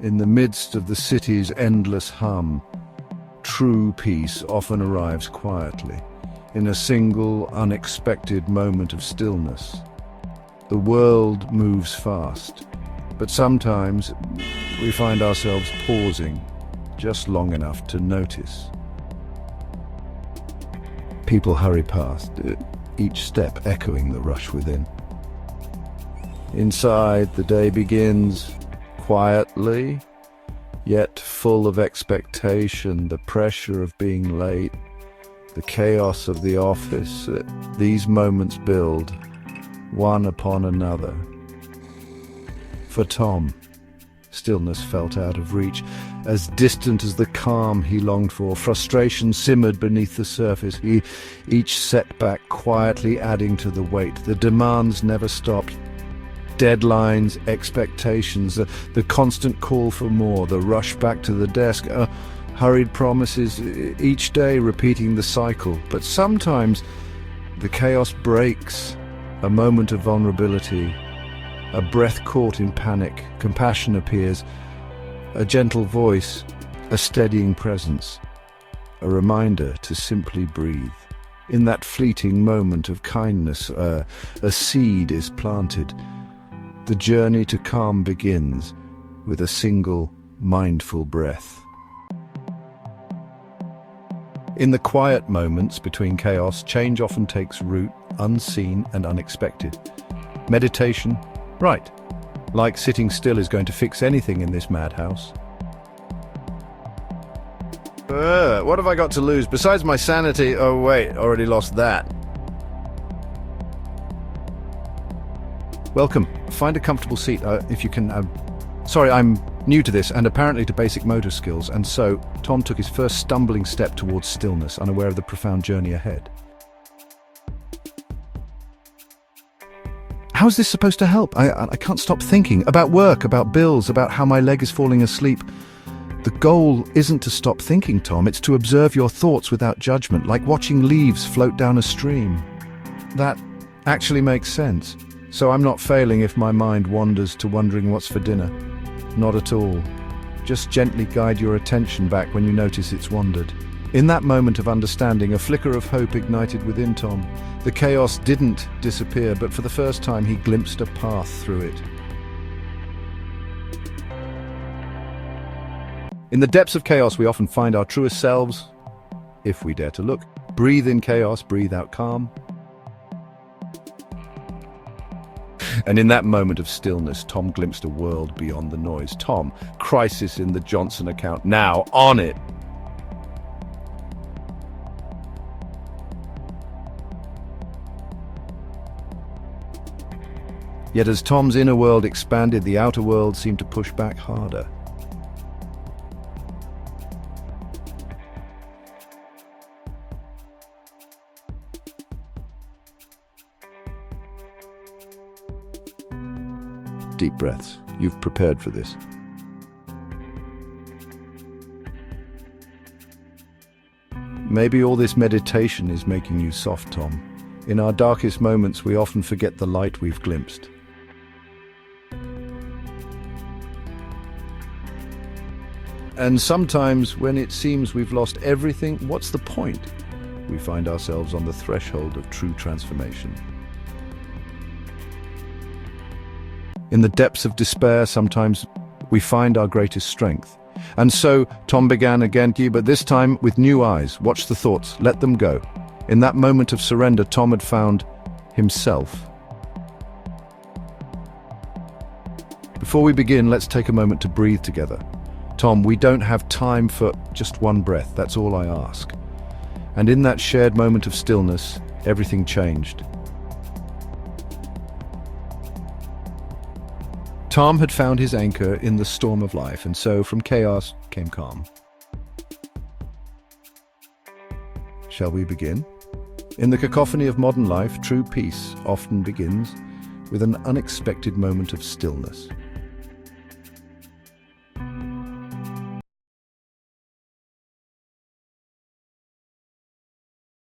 In the midst of the city's endless hum, true peace often arrives quietly, in a single, unexpected moment of stillness. The world moves fast, but sometimes we find ourselves pausing just long enough to notice. People hurry past, each step echoing the rush within. Inside, the day begins quietly, yet full of expectation, the pressure of being late, the chaos of the office. These moments build, one upon another. For Tom, stillness felt out of reach, as distant as the calm he longed for. Frustration simmered beneath the surface, each setback quietly adding to the weight. The demands never stopped. Deadlines, expectations, the constant call for more, the rush back to the desk, hurried promises, each day repeating the cycle. But sometimes the chaos breaks, a moment of vulnerability, a breath caught in panic, compassion appears, a gentle voice, a steadying presence, a reminder to simply breathe. In that fleeting moment of kindness, a seed is planted. The journey to calm begins with a single, mindful breath. In the quiet moments between chaos, change often takes root, unseen and unexpected. Meditation, right, like sitting still, is going to fix anything in this madhouse. What have I got to lose besides my sanity? Oh wait, already lost that. Welcome. Find a comfortable seat, if you can. Sorry, I'm new to this and apparently to basic motor skills, and so Tom took his first stumbling step towards stillness, unaware of the profound journey ahead. How is this supposed to help? I can't stop thinking about work, about bills, about how my leg is falling asleep. The goal isn't to stop thinking, Tom. It's to observe your thoughts without judgment, like watching leaves float down a stream. That actually makes sense. So I'm not failing if my mind wanders to wondering what's for dinner. Not at all. Just gently guide your attention back when you notice it's wandered. In that moment of understanding, a flicker of hope ignited within Tom. The chaos didn't disappear, but for the first time he glimpsed a path through it. In the depths of chaos, we often find our truest selves, if we dare to look. Breathe in chaos, breathe out calm. And in that moment of stillness, Tom glimpsed a world beyond the noise. Tom, crisis in the Johnson account, now, on it! Yet as Tom's inner world expanded, the outer world seemed to push back harder. Deep breaths. You've prepared for this. Maybe all this meditation is making you soft, Tom. In our darkest moments, we often forget the light we've glimpsed. And sometimes, when it seems we've lost everything, what's the point? We find ourselves on the threshold of true transformation. In the depths of despair, sometimes we find our greatest strength. And so Tom began again, but this time with new eyes. Watch the thoughts, let them go. In that moment of surrender, Tom had found himself. Before we begin, let's take a moment to breathe together. Tom, we don't have time for just one breath, that's all I ask. And in that shared moment of stillness, everything changed. Tom had found his anchor in the storm of life, and so from chaos came calm. Shall we begin? In the cacophony of modern life, true peace often begins with an unexpected moment of stillness.